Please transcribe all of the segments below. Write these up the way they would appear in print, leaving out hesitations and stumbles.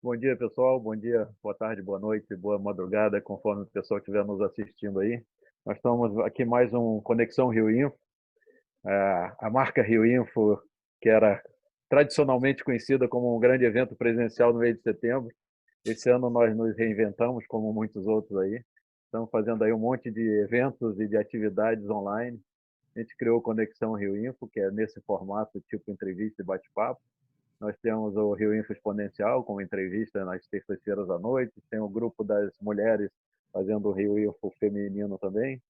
Bom dia, pessoal. Bom dia, boa tarde, boa noite, boa madrugada, conforme o pessoal estiver nos assistindo aí. Nós estamos aqui mais um Conexão Rio Info. A marca Rio Info, que era tradicionalmente conhecida como um grande evento presencial no mês de setembro. Esse ano nós nos reinventamos, como muitos outros aí. Estamos fazendo aí um monte de eventos e de atividades online. A gente criou o Conexão Rio Info, que é nesse formato tipo entrevista e bate-papo. Nós temos o Rio Info Exponencial, com entrevista nas terças-feiras à noite. Tem o grupo das mulheres fazendo o Rio Info feminino também.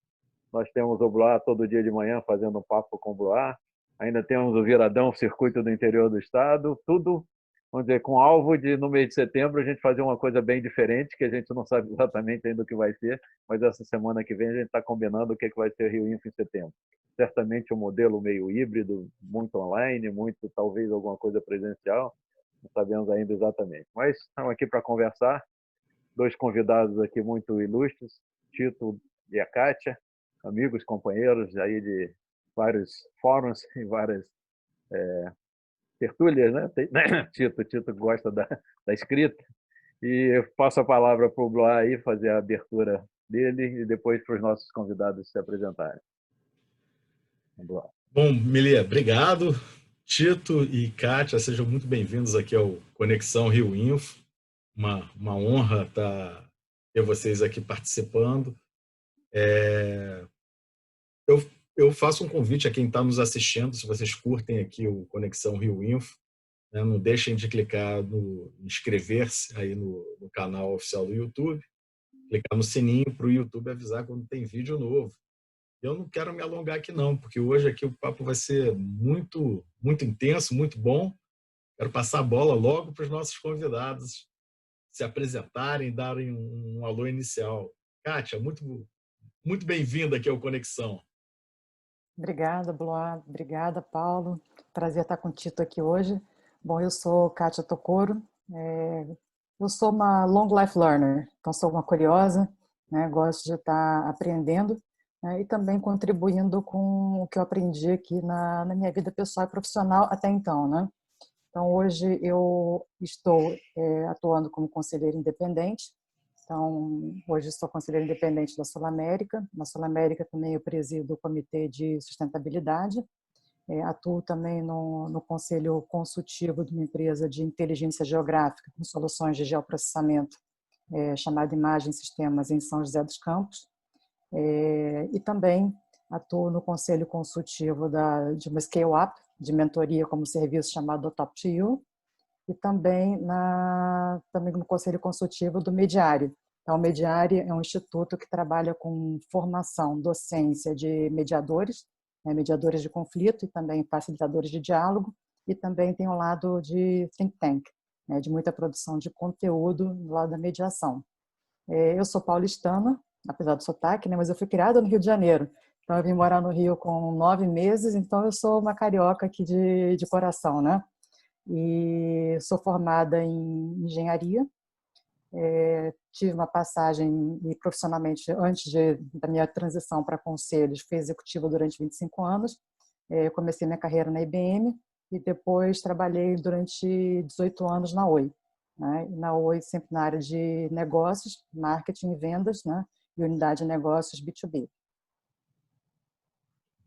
Nós temos o Bloar todo dia de manhã fazendo um papo com o Bloar. Ainda temos o Viradão, circuito do interior do estado. Tudo, vamos dizer, com alvo de, no mês de setembro, a gente fazer uma coisa bem diferente, que a gente não sabe exatamente ainda o que vai ser, mas essa semana que vem a gente está combinando o que vai ser o Rio Info em setembro. Certamente um modelo meio híbrido, muito online, muito talvez alguma coisa presencial, não sabemos ainda exatamente. Mas estamos aqui para conversar, dois convidados aqui muito ilustres, Tito e a Kátia, amigos, companheiros aí de vários fóruns e várias tertúlias, né? Tito gosta da escrita. E eu passo a palavra para o Bloar aí fazer a abertura dele e depois para os nossos convidados se apresentarem. Bom, Milê, obrigado. Tito e Kátia, sejam muito bem-vindos aqui ao Conexão Rio Info. Uma honra ter vocês aqui participando. Eu faço um convite a quem está nos assistindo, se vocês curtem aqui o Conexão Rio Info, né, não deixem de clicar no inscrever-se aí no canal oficial do YouTube, clicar no sininho para o YouTube avisar quando tem vídeo novo. Eu não quero me alongar aqui não, porque hoje aqui o papo vai ser muito, muito intenso, muito bom. Quero passar a bola logo para os nossos convidados se apresentarem, darem um alô inicial. Kátia, muito, muito bem-vinda aqui ao Conexão. Obrigada, Bloar. Obrigada, Paulo. Prazer estar com o Tito aqui hoje. Bom, eu sou Kátia Tokoro. Eu sou uma long life learner, então sou uma curiosa, né? Gosto de estar aprendendo, né? E também contribuindo com o que eu aprendi aqui na minha vida pessoal e profissional até então, né? Então, hoje eu estou atuando como conselheira independente. Então, hoje sou conselheira independente da Sul América. Na Sul América também eu presido o Comitê de Sustentabilidade. Atuo também no Conselho Consultivo de uma empresa de inteligência geográfica com soluções de geoprocessamento, chamada Imagem Sistemas em São José dos Campos. E também atuo no Conselho Consultivo de uma scale-up, de mentoria como serviço chamado Top to You, e também no Conselho Consultivo do Mediari. Então, o Mediari é um instituto que trabalha com formação, docência de mediadores, mediadores de conflito e também facilitadores de diálogo, e também tem um lado de think tank, de muita produção de conteúdo no lado da mediação. Eu sou paulistana, apesar do sotaque, mas eu fui criada no Rio de Janeiro. Então, eu vim morar no Rio com 9 meses, então eu sou uma carioca aqui de coração, né? E sou formada em engenharia. Tive uma passagem e profissionalmente, antes da minha transição para conselhos, fui executiva durante 25 anos. Comecei minha carreira na IBM e depois trabalhei durante 18 anos na Oi. Né? E na Oi sempre na área de negócios, marketing e vendas, né? E unidade de negócios B2B.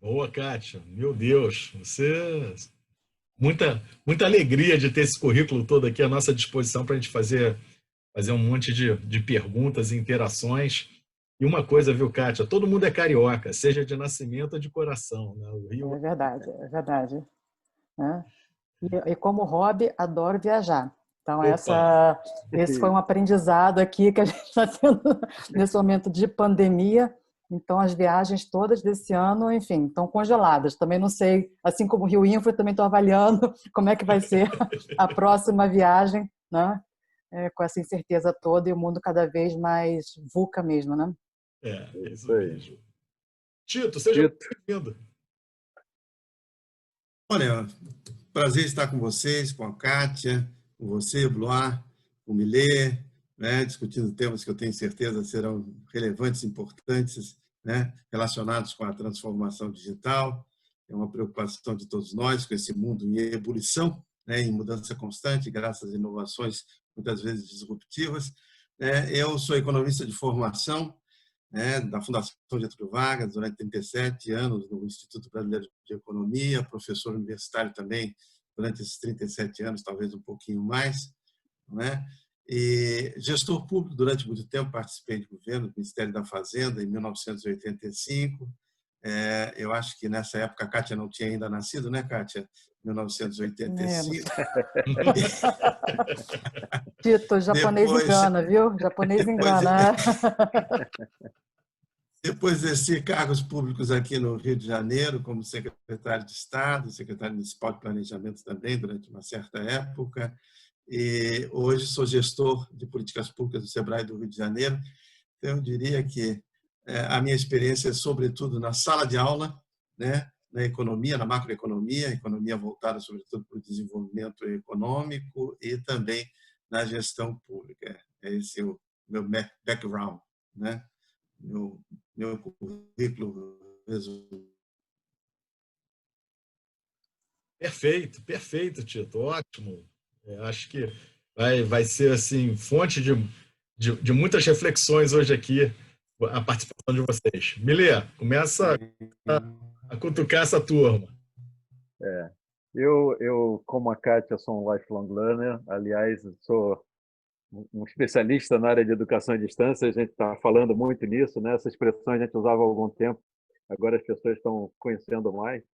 Boa, Kátia. Meu Deus, muita alegria de ter esse currículo todo aqui à nossa disposição para a gente fazer um monte de perguntas e interações. E uma coisa, viu, Kátia? Todo mundo é carioca, seja de nascimento ou de coração. Né? O Rio... É verdade, é verdade. Né? E como hobby, adoro viajar. Então, esse foi um aprendizado aqui que a gente está tendo nesse momento de pandemia. Então, as viagens todas desse ano, enfim, estão congeladas. Também não sei, assim como o Rio Info, eu também estou avaliando como é que vai ser a próxima viagem, né? Com essa incerteza toda e o mundo cada vez mais VUCA mesmo, né? Isso mesmo. Tito, seja bem-vindo. Olha, prazer estar com vocês, com a Kátia, com você, Bloar, com o Milê, né, discutindo temas que eu tenho certeza serão relevantes, importantes, né, relacionados com a transformação digital. É uma preocupação de todos nós com esse mundo em ebulição, né, em mudança constante, graças às inovações muitas vezes disruptivas. Eu sou economista de formação, da Fundação Getúlio Vargas, durante 37 anos no Instituto Brasileiro de Economia, professor universitário também durante esses 37 anos, talvez um pouquinho mais, e gestor público durante muito tempo, participei de governo do Ministério da Fazenda em 1985. Eu acho que nessa época a Kátia não tinha ainda nascido, né, Kátia? 1985. Tito, japonês engana, viu? Japonês engana. Depois exerci cargos públicos aqui no Rio de Janeiro, como secretário de Estado, secretário municipal de Planejamento também, durante uma certa época. E hoje sou gestor de políticas públicas do SEBRAE do Rio de Janeiro. Então, eu diria que a minha experiência é, sobretudo, na sala de aula, na economia, na macroeconomia, economia voltada, sobretudo, para o desenvolvimento econômico e também na gestão pública. Esse é o meu background, meu currículo resumido. Perfeito, perfeito, Tito, ótimo. Acho que vai ser assim fonte de muitas reflexões hoje aqui, a participação de vocês. Milê, começa a cutucar essa turma. Eu, como a Kátia, sou um lifelong learner. Aliás, sou um especialista na área de educação à distância. A gente está falando muito nisso, né? Essa expressão a gente usava há algum tempo. Agora as pessoas estão conhecendo mais.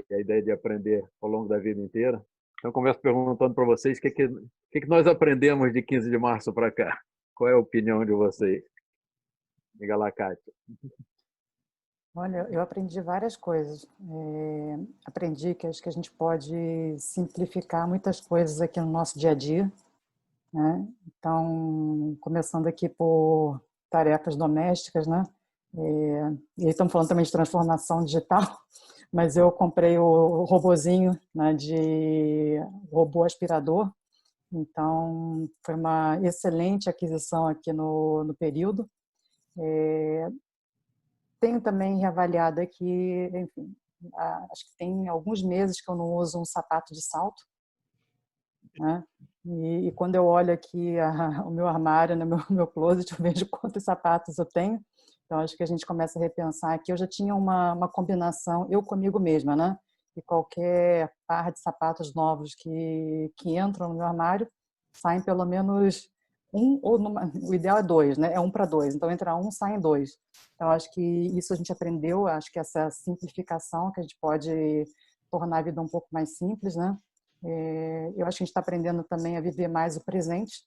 E a ideia de aprender ao longo da vida inteira. Então, começo perguntando para vocês o que nós aprendemos de 15 de março para cá. Qual é a opinião de vocês? Diga lá, Kátia. Olha, eu aprendi várias coisas. Aprendi que acho que a gente pode simplificar muitas coisas aqui no nosso dia a dia, né? Então, começando aqui por tarefas domésticas, né? E estamos falando também de transformação digital, mas eu comprei o robozinho, né, de robô aspirador. Então, foi uma excelente aquisição aqui no período. Tenho também reavaliado aqui, enfim, acho que tem alguns meses que eu não uso um sapato de salto, né? E quando eu olho aqui o meu armário, no meu closet, eu vejo quantos sapatos eu tenho. Então, acho que a gente começa a repensar aqui. Eu já tinha uma combinação, eu comigo mesma, né? E qualquer par de sapatos novos que entram no meu armário, saem pelo menos um, o ideal é dois, né? É 1 para 2. Então, entra um, saem 2. Então, acho que isso a gente aprendeu, acho que essa simplificação, que a gente pode tornar a vida um pouco mais simples, né? Eu acho que a gente está aprendendo também a viver mais o presente,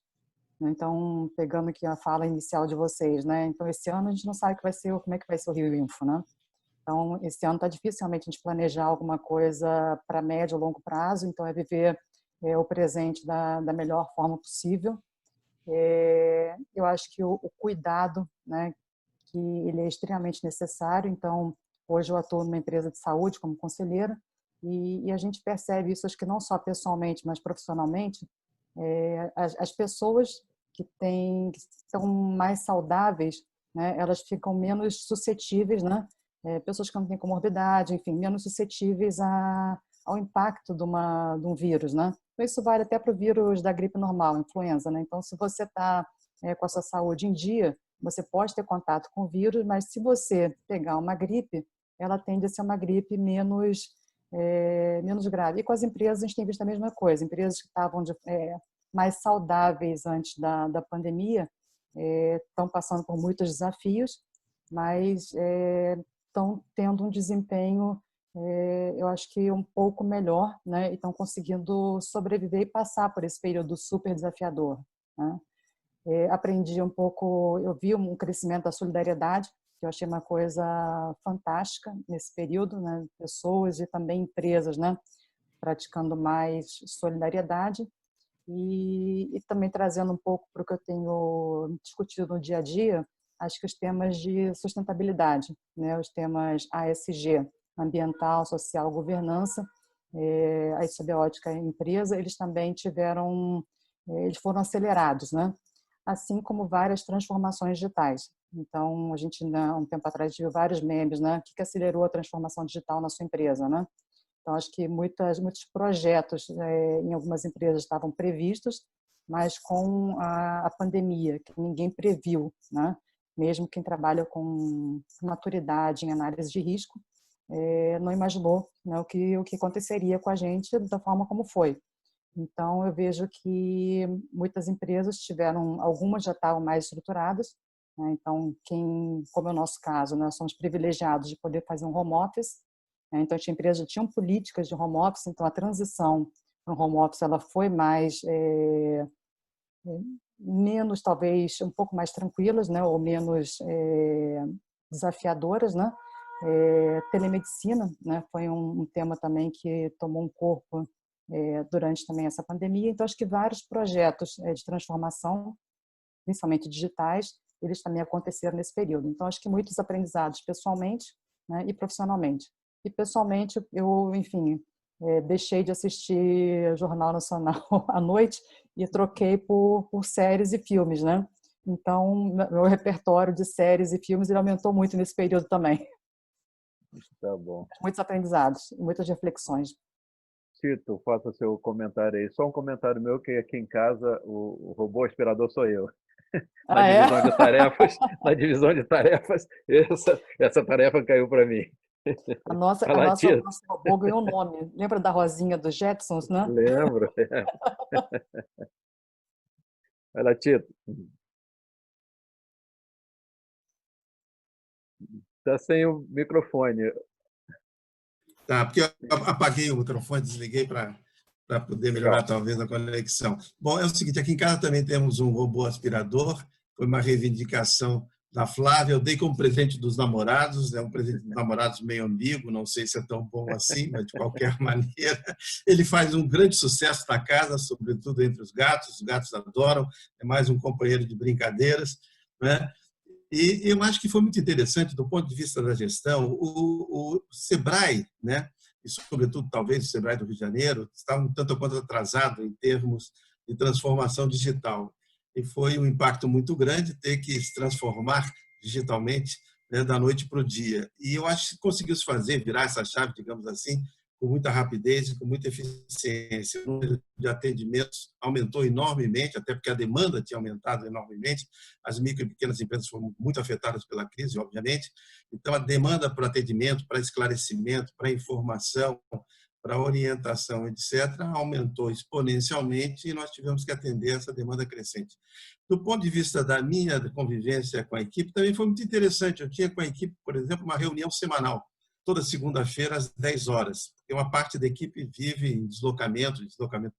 né? Então, pegando aqui a fala inicial de vocês, né? Então, esse ano a gente não sabe como é que vai ser o Rio Info, né? Então, esse ano está difícil realmente a gente planejar alguma coisa para médio ou longo prazo, então é viver o presente da melhor forma possível. Eu acho que o cuidado, né, que ele é extremamente necessário. Então, hoje eu atuo numa empresa de saúde como conselheira e a gente percebe isso, acho que não só pessoalmente, mas profissionalmente. As pessoas que estão mais saudáveis, né, elas ficam menos suscetíveis, né? Pessoas que não têm comorbidade, enfim, menos suscetíveis ao impacto de um vírus, né? Então, isso vale até para o vírus da gripe normal, influenza, né? Então, se você está com a sua saúde em dia, você pode ter contato com o vírus, mas se você pegar uma gripe, ela tende a ser uma gripe menos grave. E com as empresas a gente tem visto a mesma coisa. Empresas que estavam mais saudáveis antes da pandemia estão passando por muitos desafios, mas estão tendo um desempenho, eu acho que um pouco melhor, né? E estão conseguindo sobreviver e passar por esse período super desafiador, né? Aprendi um pouco, eu vi um crescimento da solidariedade, que eu achei uma coisa fantástica nesse período, né? Pessoas e também empresas, né, praticando mais solidariedade e também trazendo um pouco para o que eu tenho discutido no dia a dia, acho que os temas de sustentabilidade, né, os temas ASG, ambiental, social, governança, aí sob a ótica empresa, eles também eles foram acelerados, né? Assim como várias transformações digitais. Então, a gente, um tempo atrás, viu vários memes, né? O que acelerou a transformação digital na sua empresa, né? Então, acho que muitos projetos em algumas empresas estavam previstos, mas com a pandemia, que ninguém previu, né? Mesmo quem trabalha com maturidade em análise de risco, não imaginou, né, o que aconteceria com a gente da forma como foi. Então, eu vejo que muitas empresas tiveram, algumas já estavam mais estruturadas, né? Então, como é o nosso caso, nós somos privilegiados de poder fazer um home office, né? Então, as empresas já tinham políticas de home office, então a transição para o home office ela foi menos, talvez, um pouco mais tranquilas, né? Ou menos desafiadoras, né? Telemedicina, né? Foi um tema também que tomou um corpo durante também essa pandemia. Então, acho que vários projetos de transformação, principalmente digitais, eles também aconteceram nesse período. Então, acho que muitos aprendizados pessoalmente, né, e profissionalmente. E pessoalmente, eu, enfim, deixei de assistir Jornal Nacional à noite e troquei por séries e filmes, né? Então, meu repertório de séries e filmes ele aumentou muito nesse período também. Tá bom. Muitos aprendizados, muitas reflexões. Tito, faça seu comentário aí. Só um comentário meu, que aqui em casa o robô aspirador sou eu. Na divisão de tarefas, essa tarefa caiu para mim. A nosso robô ganhou um nome. Lembra da Rosinha dos Jetsons, né? Lembro. Vai lá, Tito. Está sem o microfone. Tá, porque eu apaguei o microfone, desliguei para poder melhorar talvez a conexão. Bom, é o seguinte, aqui em casa também temos um robô aspirador, foi uma reivindicação da Flávia, eu dei como presente dos namorados, é um presente dos namorados meio ambíguo, não sei se é tão bom assim, mas de qualquer maneira, ele faz um grande sucesso na casa, sobretudo entre os gatos adoram, é mais um companheiro de brincadeiras, né? E eu acho que foi muito interessante, do ponto de vista da gestão, o Sebrae, né, e sobretudo talvez o Sebrae do Rio de Janeiro, estava um tanto quanto atrasado em termos de transformação digital. E foi um impacto muito grande ter que se transformar digitalmente, né, da noite para o dia. E eu acho que conseguiu se fazer, virar essa chave, digamos assim, com muita rapidez e com muita eficiência. O número de atendimentos aumentou enormemente, até porque a demanda tinha aumentado enormemente. As micro e pequenas empresas foram muito afetadas pela crise, obviamente. Então, a demanda para atendimento, para esclarecimento, para informação, para orientação, etc., aumentou exponencialmente e nós tivemos que atender essa demanda crescente. Do ponto de vista da minha convivência com a equipe, também foi muito interessante. Eu tinha com a equipe, por exemplo, uma reunião semanal, toda segunda-feira às 10 horas. Porque uma parte da equipe vive em deslocamento no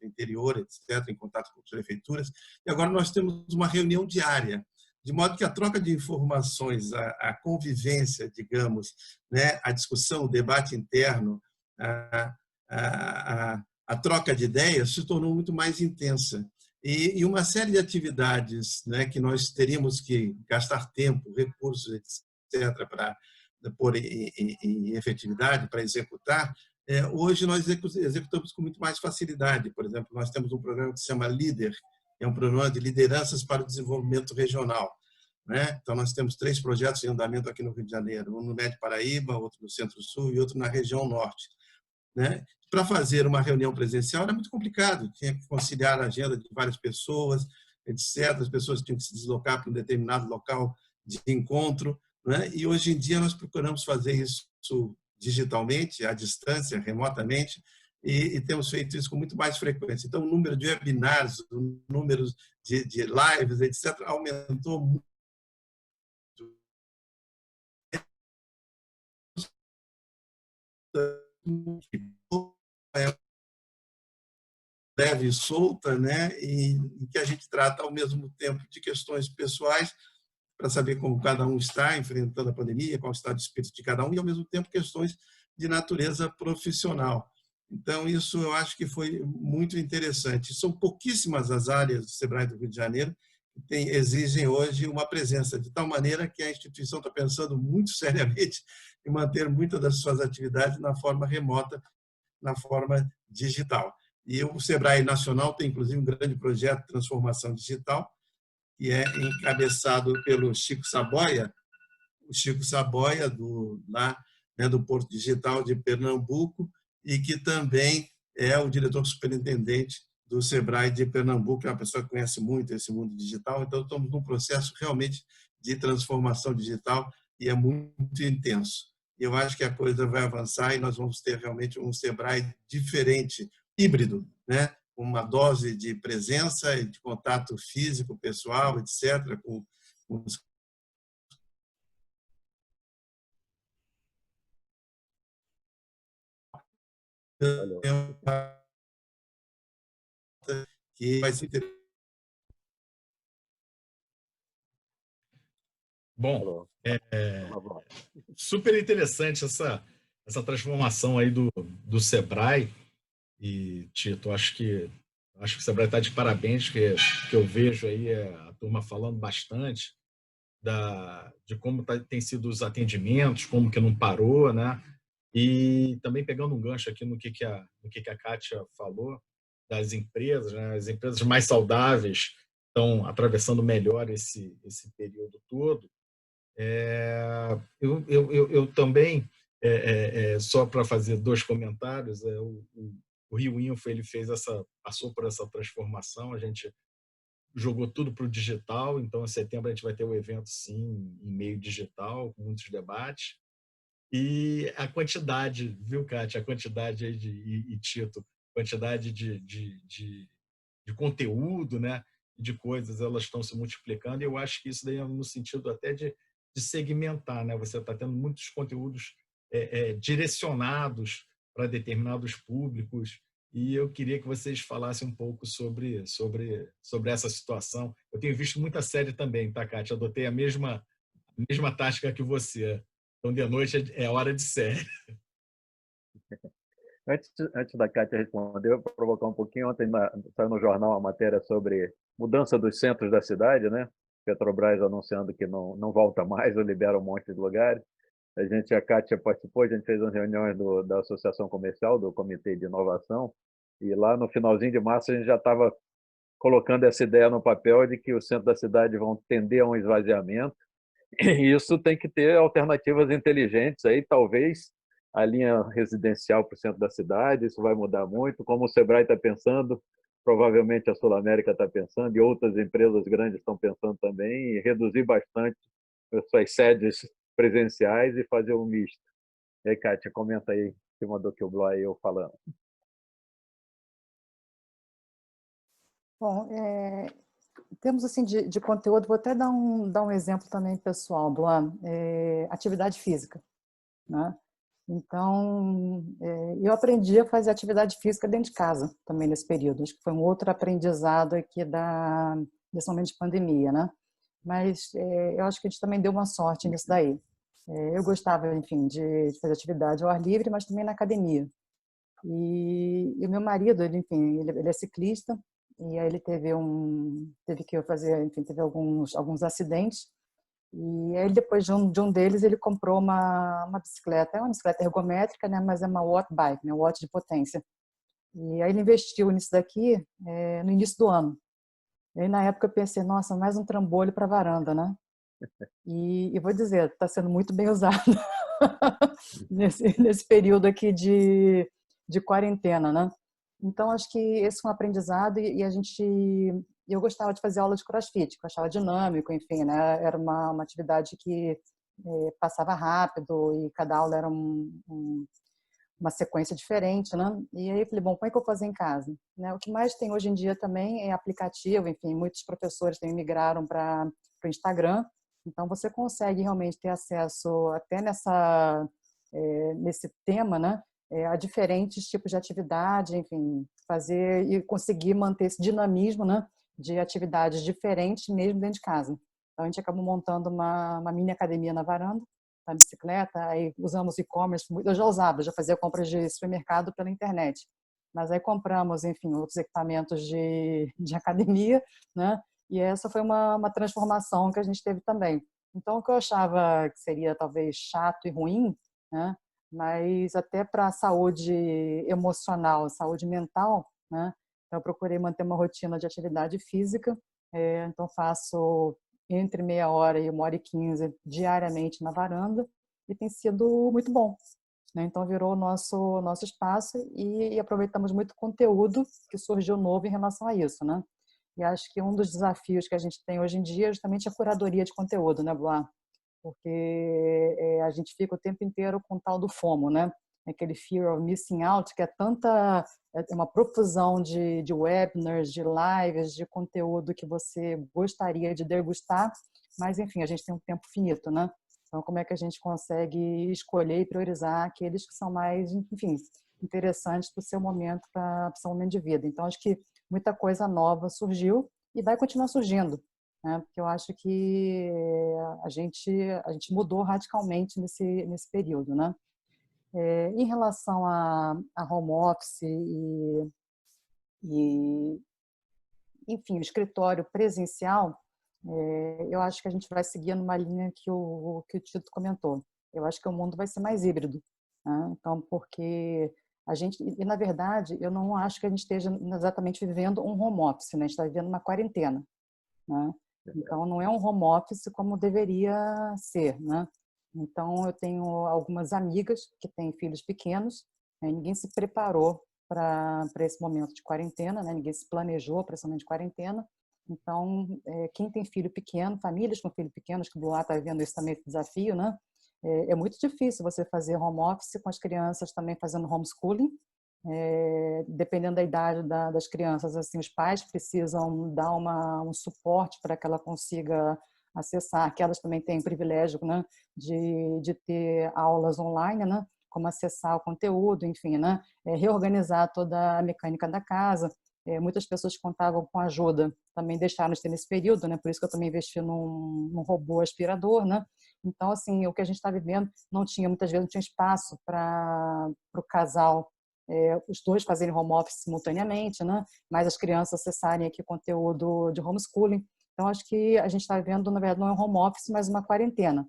interior, etc., em contato com as prefeituras. E agora nós temos uma reunião diária, de modo que a troca de informações, a convivência, digamos, né, a discussão, o debate interno, a troca de ideias se tornou muito mais intensa. E uma série de atividades, né, que nós teríamos que gastar tempo, recursos, etc., para pôr em efetividade, para executar, hoje nós executamos com muito mais facilidade. Por exemplo, nós temos um programa que se chama LEADER, é um programa de lideranças para o desenvolvimento regional, né? Então, nós temos 3 projetos em andamento aqui no Rio de Janeiro, um no Médio Paraíba, outro no Centro-Sul e outro na região Norte, né? Para fazer uma reunião presencial era muito complicado, tinha que conciliar a agenda de várias pessoas, etc. As pessoas tinham que se deslocar para um determinado local de encontro, né? E hoje em dia nós procuramos fazer isso digitalmente, à distância, remotamente, e temos feito isso com muito mais frequência. Então, o número de webinars, o número de lives, etc., aumentou muito. Leve e solta, né? E que a gente trata ao mesmo tempo de questões pessoais para saber como cada um está enfrentando a pandemia, qual o estado de espírito de cada um, e ao mesmo tempo questões de natureza profissional. Então, isso eu acho que foi muito interessante. São pouquíssimas as áreas do Sebrae do Rio de Janeiro que exigem hoje uma presença, de tal maneira que a instituição está pensando muito seriamente em manter muitas das suas atividades na forma remota, na forma digital. E o Sebrae Nacional tem, inclusive, um grande projeto de transformação digital, que é encabeçado pelo Chico Saboia, o Chico Saboia, do Porto Digital de Pernambuco, e que também é o diretor superintendente do Sebrae de Pernambuco, que é uma pessoa que conhece muito esse mundo digital. Então, estamos num processo realmente de transformação digital e é muito intenso. Eu acho que a coisa vai avançar e nós vamos ter realmente um Sebrae diferente, híbrido, né? Uma dose de presença e de contato físico, pessoal, etc., com os Valeu. que vai ser Bom, Falou. é Tá bom. super interessante essa transformação aí do Sebrae. E, Tito, acho que o Sebrae está de parabéns, que eu vejo aí a turma falando bastante de como tem sido os atendimentos, como que não parou, né? E também pegando um gancho aqui no que a Kátia falou, das empresas, né? As empresas mais saudáveis estão atravessando melhor esse período todo. Eu também, só para fazer dois comentários, o Rio Info ele passou por essa transformação, a gente jogou tudo para o digital, então em setembro a gente vai ter o evento sim em meio digital, com muitos debates. E a quantidade, viu, Kátia? A quantidade aí e Tito, quantidade de conteúdo, né? De coisas, elas estão se multiplicando, e eu acho que isso daí é no sentido até de segmentar, né? Você está tendo muitos conteúdos direcionados para determinados públicos, e eu queria que vocês falassem um pouco sobre essa situação. Eu tenho visto muita série também, tá, Kátia? Adotei a mesma tática que você. Então, de noite é hora de série. Antes da Kátia responder, eu vou provocar um pouquinho. Ontem saiu no jornal uma matéria sobre mudança dos centros da cidade, né? Petrobras anunciando que não volta mais ou libera um monte de lugares. A Kátia participou, a gente fez as reuniões da Associação Comercial, do Comitê de Inovação, e lá no finalzinho de março a gente já estava colocando essa ideia no papel de que os centros da cidade vão tender a um esvaziamento. E isso tem que ter alternativas inteligentes aí, talvez a linha residencial para o centro da cidade, isso vai mudar muito, como o Sebrae está pensando, provavelmente a Sul América está pensando, e outras empresas grandes estão pensando também, e reduzir bastante as suas sedes presenciais e fazer um misto. E aí, Kátia, comenta aí, em cima do que o Blá e eu falando. Bom, em termos assim, de conteúdo, vou até dar um exemplo também pessoal, Blá, atividade física, né? Então, eu aprendi a fazer atividade física dentro de casa também nesse período. Acho que foi um outro aprendizado aqui desse momento de pandemia, né? Mas eu acho que a gente também deu uma sorte nisso daí. Eu gostava, enfim, de fazer atividade ao ar livre, mas também na academia. E o meu marido, ele, enfim, ele é ciclista, e aí ele teve que fazer, enfim, teve alguns acidentes. E aí, depois de um deles, ele comprou uma bicicleta. É uma bicicleta ergométrica, né? Mas é uma watt bike, né? Watt de potência. E aí ele investiu nisso daqui no início do ano. E aí, na época, eu pensei, nossa, mais um trambolho para a varanda, né? E vou dizer, está sendo muito bem usado nesse período aqui de quarentena, né? Então, acho que esse foi um aprendizado e eu gostava de fazer aula de crossfit, que eu achava dinâmico, enfim, né? Era uma atividade que passava rápido e cada aula era uma sequência diferente, né? E aí eu falei, bom, como é que eu vou fazer em casa? Né? O que mais tem hoje em dia também é aplicativo, enfim, muitos professores migraram para o Instagram, então você consegue realmente ter acesso até nesse tema, né? A diferentes tipos de atividade, enfim, fazer e conseguir manter esse dinamismo, né? De atividades diferentes mesmo dentro de casa. Então a gente acabou montando uma mini academia na varanda, a bicicleta, aí usamos e-commerce, eu já fazia compras de supermercado pela internet, mas aí compramos, enfim, outros equipamentos de academia, né? E essa foi uma transformação que a gente teve também. Então, o que eu achava que seria talvez chato e ruim, né? Mas até para a saúde emocional, saúde mental, né? Eu procurei manter uma rotina de atividade física, então faço entre meia hora e 1h15 diariamente na varanda, e tem sido muito bom. né? Então virou o nosso espaço e aproveitamos muito conteúdo que surgiu novo em relação a isso, né? E acho que um dos desafios que a gente tem hoje em dia é justamente a curadoria de conteúdo, né, Blois? Porque a gente fica o tempo inteiro com o tal do FOMO, né? Aquele fear of missing out, que é uma profusão de webinars, de lives, de conteúdo que você gostaria de degustar, mas enfim, a gente tem um tempo finito, né? Então, como é que a gente consegue escolher e priorizar aqueles que são mais, enfim, interessantes para o seu momento, para o seu momento de vida? Então, acho que muita coisa nova surgiu e vai continuar surgindo, né? Porque eu acho que a gente mudou radicalmente nesse período, né? Em relação a home office e, enfim, o escritório presencial, eu acho que a gente vai seguir numa linha que o Tito comentou. Eu acho que o mundo vai ser mais híbrido, né? Então, porque na verdade, eu não acho que a gente esteja exatamente vivendo um home office, né? A gente está vivendo uma quarentena, né? Então, não é um home office como deveria ser, né? Então, eu tenho algumas amigas que têm filhos pequenos, né? Ninguém se preparou para esse momento de quarentena, né? Ninguém se planejou para esse momento de quarentena. Então, quem tem filho pequeno, famílias com filho pequeno, acho que o Blois está vendo isso também, esse desafio, né? É muito difícil você fazer home office com as crianças também fazendo homeschooling. Dependendo da idade das crianças, assim, os pais precisam dar um suporte para que ela consiga acessar, que elas também têm o privilégio, né, de ter aulas online, né, como acessar o conteúdo, enfim, né, reorganizar toda a mecânica da casa. Muitas pessoas que contavam com ajuda também deixaram de ter nesse período, né, por isso que eu também investi num robô aspirador, né. Então, assim, o que a gente está vivendo muitas vezes não tinha espaço para o casal, os dois fazerem home office simultaneamente, né? Mas as crianças acessarem aqui conteúdo de homeschooling. Então, acho que a gente está vendo, na verdade, não é um home office, mas uma quarentena.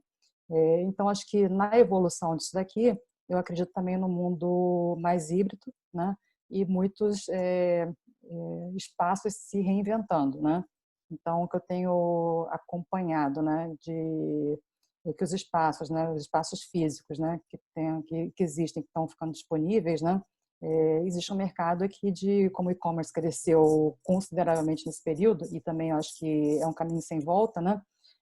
Então, acho que na evolução disso daqui, eu acredito também no mundo mais híbrido, né? E muitos espaços se reinventando, né? Então, o que eu tenho acompanhado, né, que os espaços, né, os espaços físicos, né, que existem, que estão ficando disponíveis, né, existe um mercado aqui como o e-commerce cresceu consideravelmente nesse período e também acho que é um caminho sem volta, né?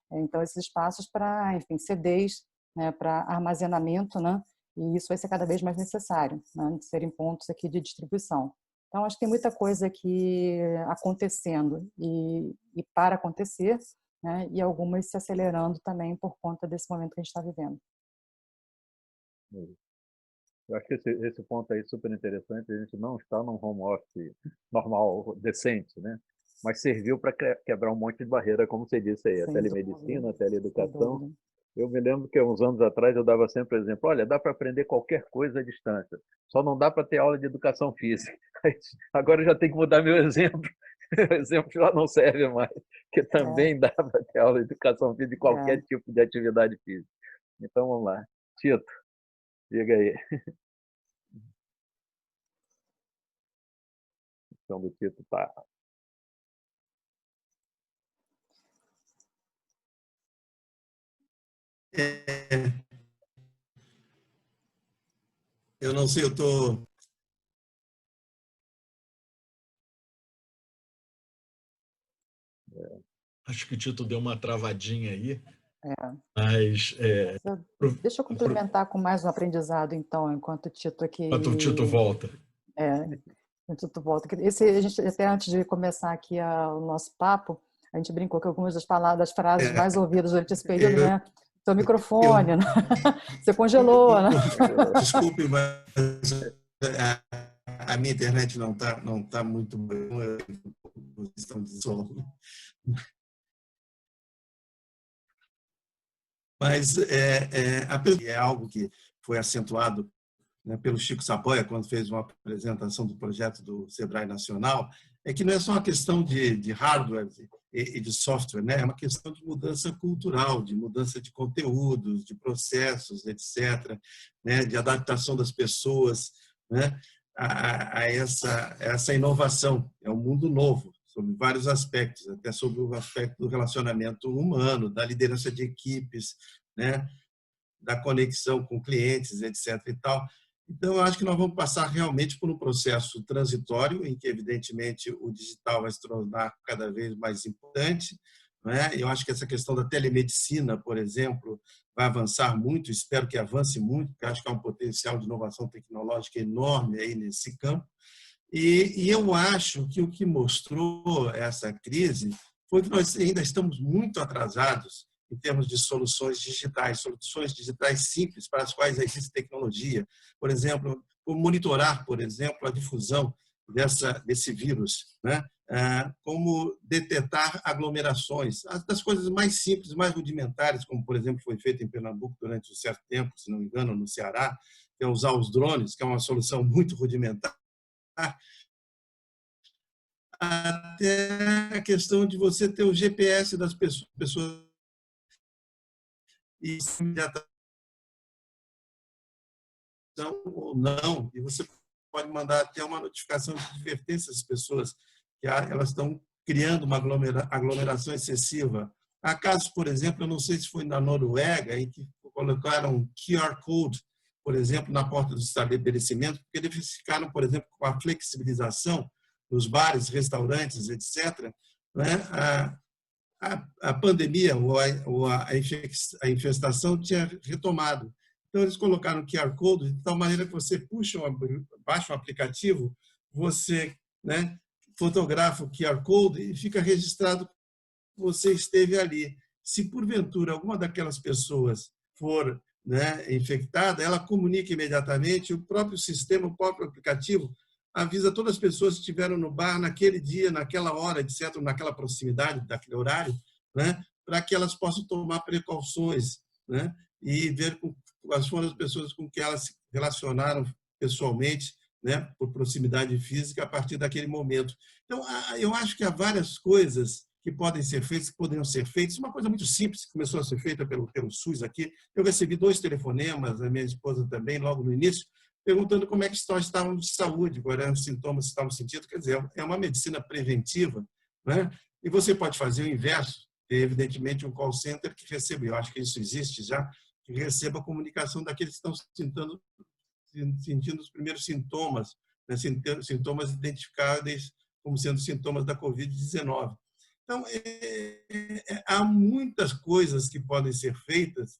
Então esses espaços para, enfim, CDs, né, para armazenamento, né? E isso vai ser cada vez mais necessário, né, de serem pontos aqui de distribuição. Então acho que tem muita coisa aqui acontecendo e para acontecer, né? E algumas se acelerando também por conta desse momento que a gente está vivendo. Eu acho que esse ponto aí é super interessante. A gente não está num home office normal, decente, né? Mas serviu para quebrar um monte de barreira, como você disse aí, a telemedicina, a teleeducação. Eu me lembro que uns anos atrás eu dava sempre o exemplo, olha, dá para aprender qualquer coisa à distância, só não dá para ter aula de educação física. Agora eu já tenho que mudar meu exemplo. O exemplo já não serve mais, que também dá para ter aula de educação física de qualquer tipo de atividade física. Então vamos lá. Tito, diga aí. Então, do Tito tá. Eu não sei, eu estou... Acho que o Tito deu uma travadinha aí. Mas, deixa eu complementar com mais um aprendizado, então, enquanto o Tito aqui... Enquanto o Tito volta. O Tito volta. A gente, até antes de começar aqui o nosso papo, a gente brincou que algumas das frases mais ouvidas durante esse período, né? Seu microfone, né? Você congelou, né? Desculpe, mas a minha internet não tá muito boa. Estão de som. Mas é algo que foi acentuado, né, pelo Chico Saboia, quando fez uma apresentação do projeto do Sebrae Nacional, é que não é só uma questão de hardware e de software, né? É uma questão de mudança cultural, de mudança de conteúdos, de processos, etc., né? De adaptação das pessoas, né? a essa inovação. É um mundo novo, sobre vários aspectos, até sobre o aspecto do relacionamento humano, da liderança de equipes, né? da conexão com clientes, etc. e tal. Então, eu acho que nós vamos passar realmente por um processo transitório, em que, evidentemente, o digital vai se tornar cada vez mais importante, não é? Eu acho que essa questão da telemedicina, por exemplo, vai avançar muito, espero que avance muito, porque acho que há um potencial de inovação tecnológica enorme aí nesse campo. E eu acho que o que mostrou essa crise foi que nós ainda estamos muito atrasados em termos de soluções digitais simples para as quais existe tecnologia. Por exemplo, como monitorar, por exemplo, a difusão desse vírus, né? Como detectar aglomerações, das coisas mais simples, mais rudimentares, como, por exemplo, foi feito em Pernambuco durante um certo tempo, se não me engano, no Ceará, que é usar os drones, que é uma solução muito rudimentar, até a questão de você ter o GPS das pessoas e imediatamente ou não, e você pode mandar até uma notificação de advertência às pessoas que elas estão criando uma aglomeração excessiva. Há casos, por exemplo, eu não sei se foi na Noruega, em que colocaram um QR Code, por exemplo, na porta do estabelecimento, porque eles ficaram, por exemplo, com a flexibilização nos bares, restaurantes, etc., né? A pandemia ou a infestação tinha retomado. Então, eles colocaram QR Code de tal maneira que você baixa um aplicativo, você, né, fotografa o QR Code e fica registrado que você esteve ali. Se, porventura, alguma daquelas pessoas for, né, infectada, ela comunica imediatamente, o próprio sistema, o próprio aplicativo, avisa todas as pessoas que estiveram no bar naquele dia, naquela hora, etc., naquela proximidade, daquele horário, né, para que elas possam tomar precauções, né, e ver quais foram as pessoas com que elas se relacionaram pessoalmente, né, por proximidade física, a partir daquele momento. Então, eu acho que há várias coisas que podem ser feitas, que poderiam ser feitas. Uma coisa muito simples, que começou a ser feita pelo SUS aqui. Eu recebi 2 telefonemas, a minha esposa também, logo no início, perguntando como é que estavam de saúde, quais eram os sintomas que estavam sentindo. Quer dizer, é uma medicina preventiva, né? E você pode fazer o inverso, ter, evidentemente, um call center que receba, eu acho que isso existe já, que receba a comunicação daqueles que estão sentindo os primeiros sintomas, né? Sintomas identificáveis como sendo sintomas da Covid-19. Então, há muitas coisas que podem ser feitas,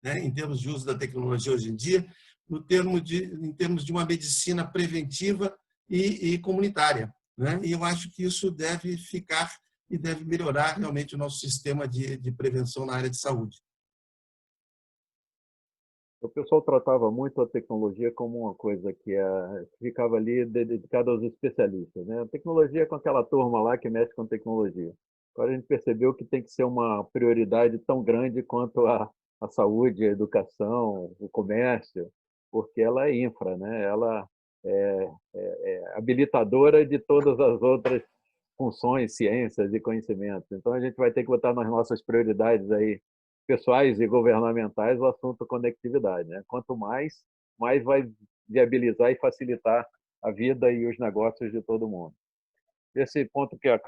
né, em termos de uso da tecnologia hoje em dia, em termos de uma medicina preventiva e comunitária, né? E eu acho que isso deve ficar e deve melhorar realmente o nosso sistema de prevenção na área de saúde. O pessoal tratava muito a tecnologia como uma coisa que ficava ali dedicada aos especialistas, né? A tecnologia é com aquela turma lá que mexe com tecnologia. Agora a gente percebeu que tem que ser uma prioridade tão grande quanto a saúde, a educação, o comércio, porque ela é infra, né? Ela é habilitadora de todas as outras funções, ciências e conhecimentos. Então a gente vai ter que botar nas nossas prioridades aí pessoais e governamentais o assunto conectividade, né? Quanto mais vai viabilizar e facilitar a vida e os negócios de todo mundo. Esse ponto que a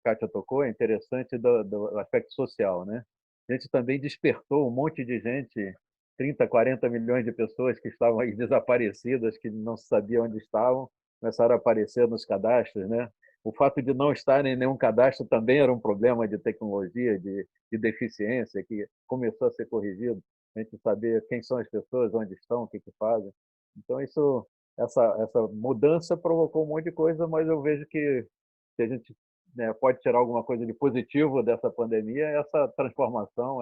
Kátia tocou é interessante do aspecto social, né? A gente também despertou um monte de gente, 30, 40 milhões de pessoas que estavam aí desaparecidas, que não se sabia onde estavam, começaram a aparecer nos cadastros, né? O fato de não estar em nenhum cadastro também era um problema de tecnologia, de deficiência, que começou a ser corrigido. A gente saber quem são as pessoas, onde estão, o que fazem. Então, essa mudança provocou um monte de coisa, mas eu vejo que a gente, né, pode tirar alguma coisa de positivo dessa pandemia, essa transformação,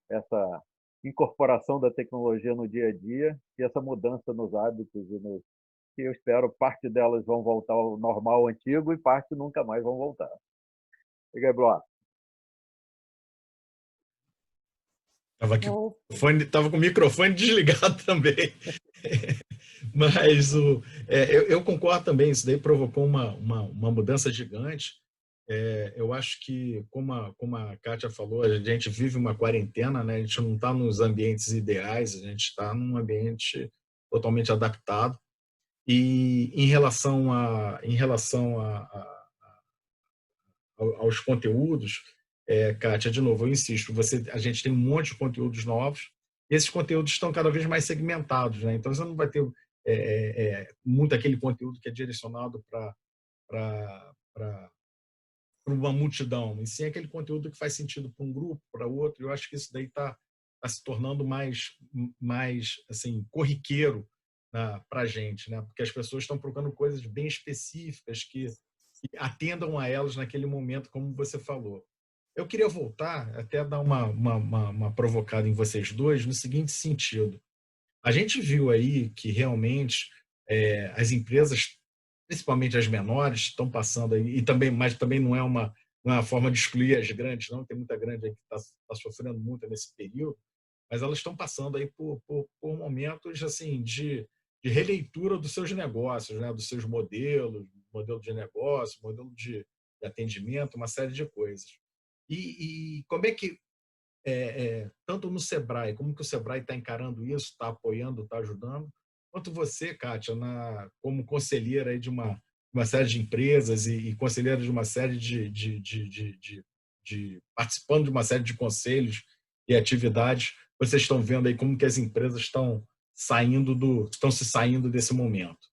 essa incorporação da tecnologia no dia a dia e essa mudança nos hábitos que eu espero parte delas vão voltar ao normal antigo e parte nunca mais vão voltar. Obrigado, Bloa. Estava com o microfone desligado também. Mas eu concordo também, isso daí provocou uma mudança gigante. Eu acho que, como a Kátia falou, a gente vive uma quarentena, né? A gente não está nos ambientes ideais, a gente está num ambiente totalmente adaptado. E em relação aos conteúdos, Kátia, de novo, eu insisto, a gente tem um monte de conteúdos novos, e esses conteúdos estão cada vez mais segmentados, né? Então, você não vai ter muito aquele conteúdo que é direcionado para uma multidão, e sim aquele conteúdo que faz sentido para um grupo, para outro. Eu acho que isso daí está se tornando mais assim, corriqueiro, né, para a gente, né? Porque as pessoas estão procurando coisas bem específicas que atendam a elas naquele momento, como você falou. Eu queria voltar, até dar uma provocada em vocês dois, no seguinte sentido. A gente viu aí que realmente as empresas, principalmente as menores, estão passando aí, mas também não é uma forma de excluir as grandes, não, tem muita grande aí que está sofrendo muito nesse período, mas elas estão passando aí por momentos assim, de releitura dos seus negócios, né, dos seus modelos, modelo de negócio, modelo de atendimento, uma série de coisas. E como é que tanto no Sebrae, como que o Sebrae está encarando isso, está apoiando, está ajudando, quanto você, Kátia, como conselheira aí de uma série de empresas e conselheira de uma série participando de uma série de conselhos e atividades, vocês estão vendo aí como que as empresas estão se saindo desse momento.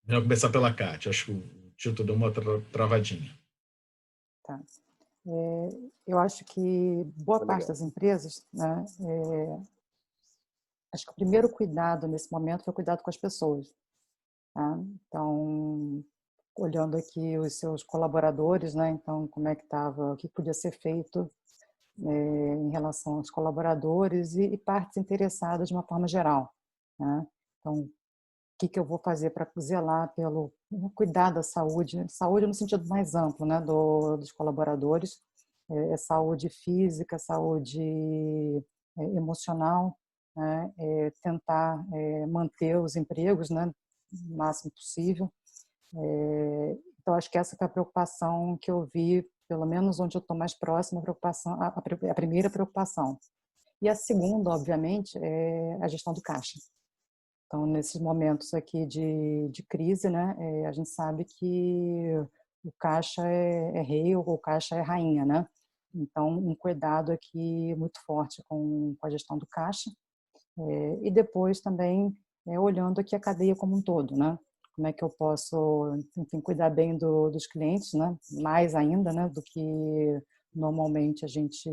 Vou começar pela Kátia, acho que o Tito deu uma travadinha. Tá. Eu acho que boa parte das empresas, né, acho que o primeiro cuidado nesse momento foi o cuidado com as pessoas. Tá? Então, olhando aqui os seus colaboradores, né, então como é que estava, o que podia ser feito em relação aos colaboradores e partes interessadas de uma forma geral. Né? Então, o que eu vou fazer para zelar pelo cuidar da saúde no sentido mais amplo, né, dos colaboradores, saúde física, saúde emocional, né, tentar manter os empregos, né, o máximo possível. Então, acho que essa é a preocupação que eu vi, pelo menos onde eu estou mais próxima, a primeira preocupação. E a segunda, obviamente, é a gestão do caixa. Então, nesses momentos aqui de crise, né, a gente sabe que o caixa é rei ou o caixa é rainha, né? Então, um cuidado aqui muito forte com a gestão do caixa. E depois também olhando aqui a cadeia como um todo, né? Como é que eu posso, enfim, cuidar bem dos clientes, né? Mais ainda, né, do que normalmente a gente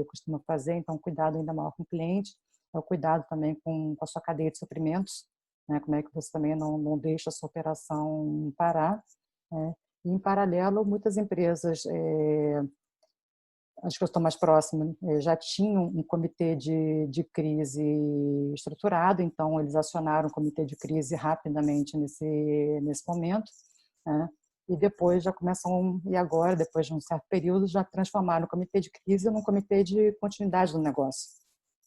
costuma fazer. Então, cuidado ainda maior com o cliente. É o cuidado também com a sua cadeia de suprimentos, né? Como é que você também não deixa a sua operação parar, né? E, em paralelo, muitas empresas, acho que eu estou mais próxima, já tinham um comitê de crise estruturado, então eles acionaram o comitê de crise rapidamente nesse momento, né? E depois já começam, e agora, depois de um certo período, já transformaram o comitê de crise num comitê de continuidade do negócio.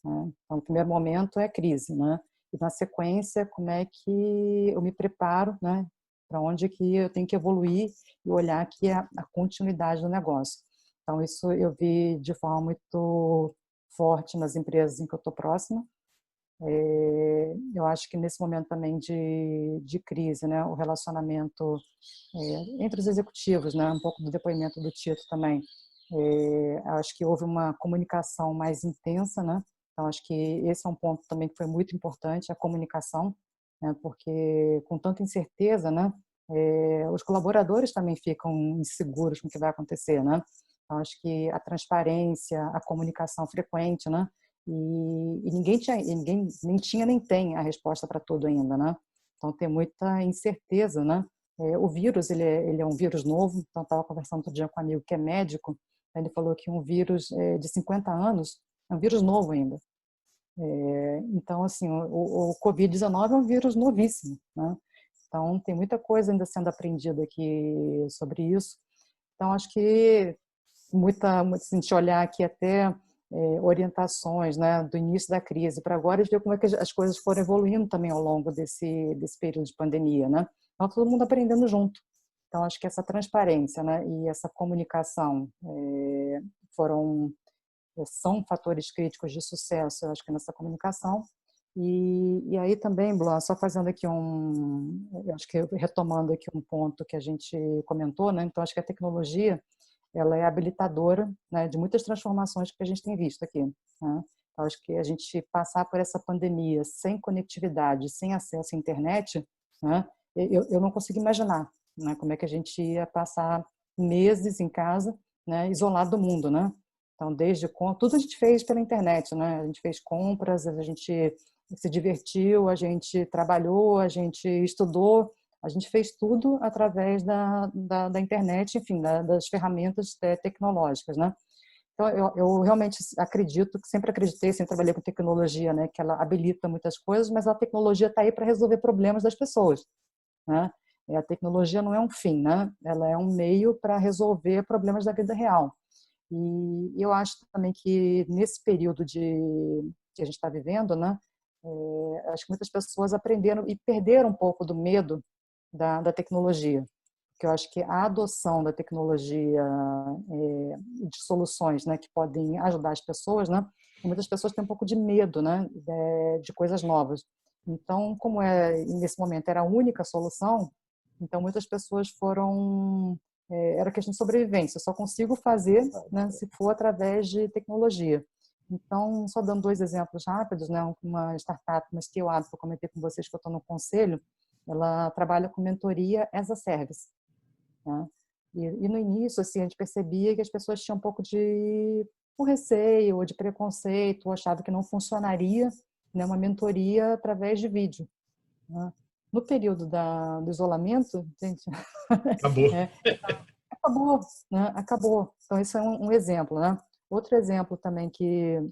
Né? Então, o primeiro momento é crise, né? E na sequência, como é que eu me preparo, né? Para onde que eu tenho que evoluir e olhar aqui a continuidade do negócio. Então, isso eu vi de forma muito forte nas empresas em que eu estou próxima. Eu acho que nesse momento também de crise, né, o relacionamento entre os executivos, né, um pouco do depoimento do Tito também, acho que houve uma comunicação mais intensa, né? Então, acho que esse é um ponto também que foi muito importante, a comunicação, né, porque com tanta incerteza, né, os colaboradores também ficam inseguros com o que vai acontecer, né? Então, acho que a transparência, a comunicação frequente, né? E ninguém nem tinha nem tem a resposta para tudo ainda, né? Então, tem muita incerteza, né? O vírus, ele é um vírus novo, então estava conversando outro dia com um amigo que é médico, ele falou que um vírus de 50 anos é um vírus novo ainda. Então, assim, o Covid-19 é um vírus novíssimo, né? Então, tem muita coisa ainda sendo aprendida aqui sobre isso. Então, acho que se a gente olhar aqui até orientações, né, do início da crise para agora, a gente vê como é que as coisas foram evoluindo também ao longo desse período de pandemia, né? Então, todo mundo aprendendo junto. Então, acho que essa transparência, né, e essa comunicação são fatores críticos de sucesso, eu acho que nessa comunicação. E aí também, Blas, só fazendo aqui eu acho que retomando aqui um ponto que a gente comentou, né? Então, acho que a tecnologia, ela é habilitadora, né, de muitas transformações que a gente tem visto aqui, né? Então, acho que a gente passar por essa pandemia sem conectividade, sem acesso à internet, né, eu não consigo imaginar, né, como é que a gente ia passar meses em casa, né, isolado do mundo, né? Então, tudo a gente fez pela internet, né? A gente fez compras, a gente se divertiu, a gente trabalhou, a gente estudou, a gente fez tudo através da internet, enfim, das ferramentas tecnológicas, né? Então, eu realmente acredito, sempre acreditei, sempre trabalhei com tecnologia, né? Que ela habilita muitas coisas, mas a tecnologia está aí para resolver problemas das pessoas, né? E a tecnologia não é um fim, né? Ela é um meio para resolver problemas da vida real. E eu acho também que nesse período que a gente está vivendo, né? Acho que muitas pessoas aprenderam e perderam um pouco do medo da tecnologia, porque eu acho que a adoção da tecnologia e de soluções, né, que podem ajudar as pessoas, né, muitas pessoas têm um pouco de medo, né, de coisas novas. Então, como nesse momento era a única solução, então muitas pessoas era questão de sobrevivência. Eu só consigo fazer, né, se for através de tecnologia. Então, só dando 2 exemplos rápidos, né, uma startup, uma scale-up, que eu comentei com vocês que eu estou no conselho, ela trabalha com mentoria as a service, né? E no início, assim, a gente percebia que as pessoas tinham um pouco de receio ou de preconceito, ou achavam que não funcionaria, né, uma mentoria através de vídeo, né? No período do isolamento, gente, Acabou. acabou, né? Acabou. Então, esse é um exemplo, né? Outro exemplo também que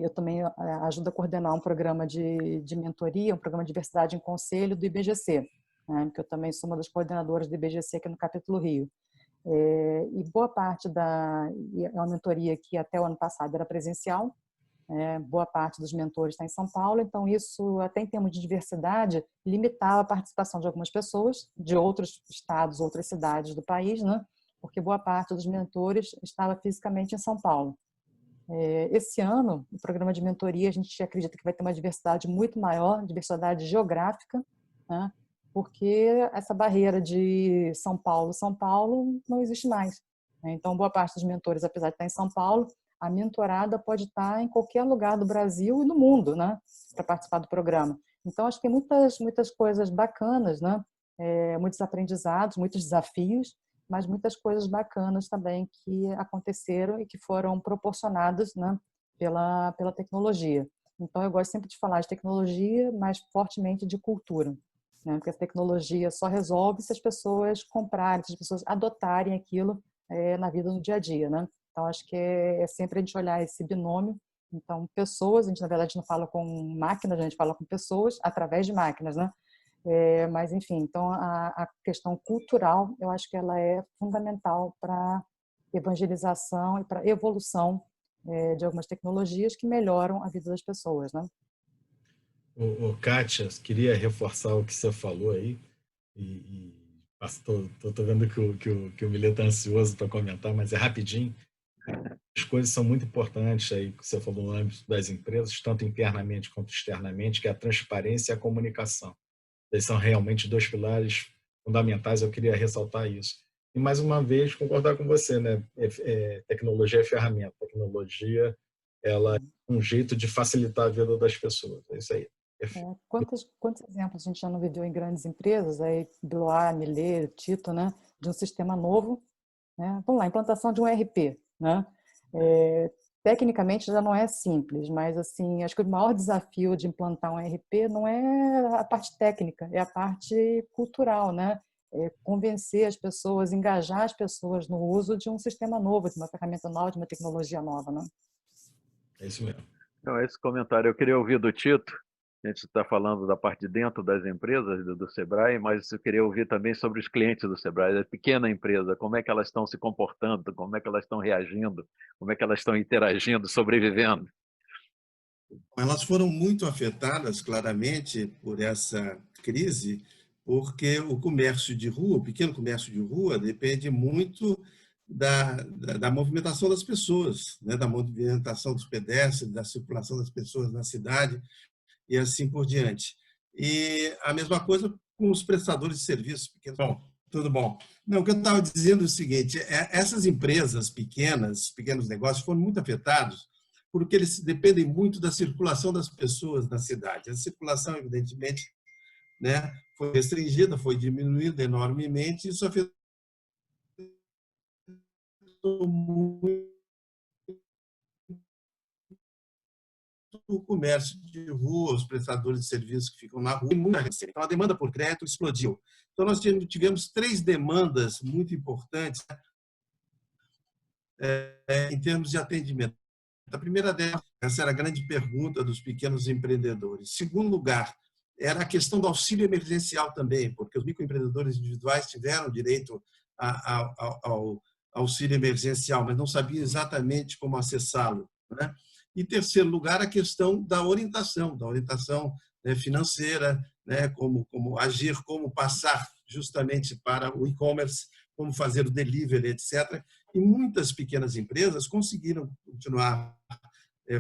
eu também ajudo a coordenar um programa de mentoria, um programa de diversidade em conselho do IBGC, né, que eu também sou uma das coordenadoras do IBGC aqui no Capítulo Rio. E boa parte é uma mentoria que até o ano passado era presencial, boa parte dos mentores está em São Paulo, então isso, até em termos de diversidade, limitava a participação de algumas pessoas de outros estados, outras cidades do país, né, porque boa parte dos mentores estava fisicamente em São Paulo. Esse ano, o programa de mentoria, a gente acredita que vai ter uma diversidade muito maior, diversidade geográfica, né? Porque essa barreira de São Paulo não existe mais, né? Então, boa parte dos mentores, apesar de estar em São Paulo, a mentorada pode estar em qualquer lugar do Brasil e do mundo, né? Para participar do programa. Então, acho que tem muitas coisas bacanas, né? Muitos aprendizados, muitos desafios, mas muitas coisas bacanas também que aconteceram e que foram proporcionadas, né, pela tecnologia. Então, eu gosto sempre de falar de tecnologia, mas fortemente de cultura, né, porque a tecnologia só resolve se as pessoas comprarem, se as pessoas adotarem aquilo na vida no dia a dia, né? Então, acho que é sempre a gente olhar esse binômio. Então, pessoas, a gente na verdade não fala com máquinas, a gente fala com pessoas através de máquinas, né? Mas, enfim, então a questão cultural, eu acho que ela é fundamental para evangelização e para evolução de algumas tecnologias que melhoram a vida das pessoas, né? Kátia, queria reforçar o que você falou aí, e estou vendo que o Milê está ansioso para comentar, mas é rapidinho. As coisas são muito importantes aí que você falou no âmbito das empresas, tanto internamente quanto externamente, que é a transparência e a comunicação. Eles são realmente 2 pilares fundamentais, eu queria ressaltar isso. E, mais uma vez, concordar com você, né? Tecnologia é ferramenta, tecnologia ela é um jeito de facilitar a vida das pessoas, é isso aí. Quantos exemplos a gente já não viveu em grandes empresas, aí Blois, Millet, Tito, né, de um sistema novo, né? Vamos lá, implantação de um ERP, né? Tecnicamente já não é simples, mas assim, acho que o maior desafio de implantar um ERP não é a parte técnica, é a parte cultural, né? Convencer as pessoas, engajar as pessoas no uso de um sistema novo, de uma ferramenta nova, de uma tecnologia nova, né? É isso mesmo. Não, esse comentário eu queria ouvir do Tito. A gente está falando da parte de dentro das empresas do Sebrae, mas eu queria ouvir também sobre os clientes do Sebrae, a pequena empresa, como é que elas estão se comportando, como é que elas estão reagindo, como é que elas estão interagindo, sobrevivendo. Elas foram muito afetadas, claramente, por essa crise, porque o comércio de rua, o pequeno comércio de rua, depende muito da movimentação das pessoas, né? Da movimentação dos pedestres, da circulação das pessoas na cidade. e assim por diante. E a mesma coisa com os prestadores de serviços pequenos. Bom, tudo bom. Não, o que eu estava dizendo é o seguinte, essas empresas pequenas, pequenos negócios, foram muito afetados porque eles dependem muito da circulação das pessoas na cidade. A circulação, evidentemente, né, foi restringida, foi diminuída enormemente, e isso afetou muito o comércio de rua, os prestadores de serviços que ficam na rua, e muita receita. Então, a demanda por crédito explodiu. Então, nós tivemos 3 demandas muito importantes em termos de atendimento. A primeira delas, essa era a grande pergunta dos pequenos empreendedores. Segundo lugar, era a questão do auxílio emergencial também, porque os microempreendedores individuais tiveram direito ao auxílio emergencial, mas não sabiam exatamente como acessá-lo, né? E, terceiro lugar, a questão da orientação né, financeira, né, como agir, como passar justamente para o e-commerce, como fazer o delivery, etc. E muitas pequenas empresas conseguiram continuar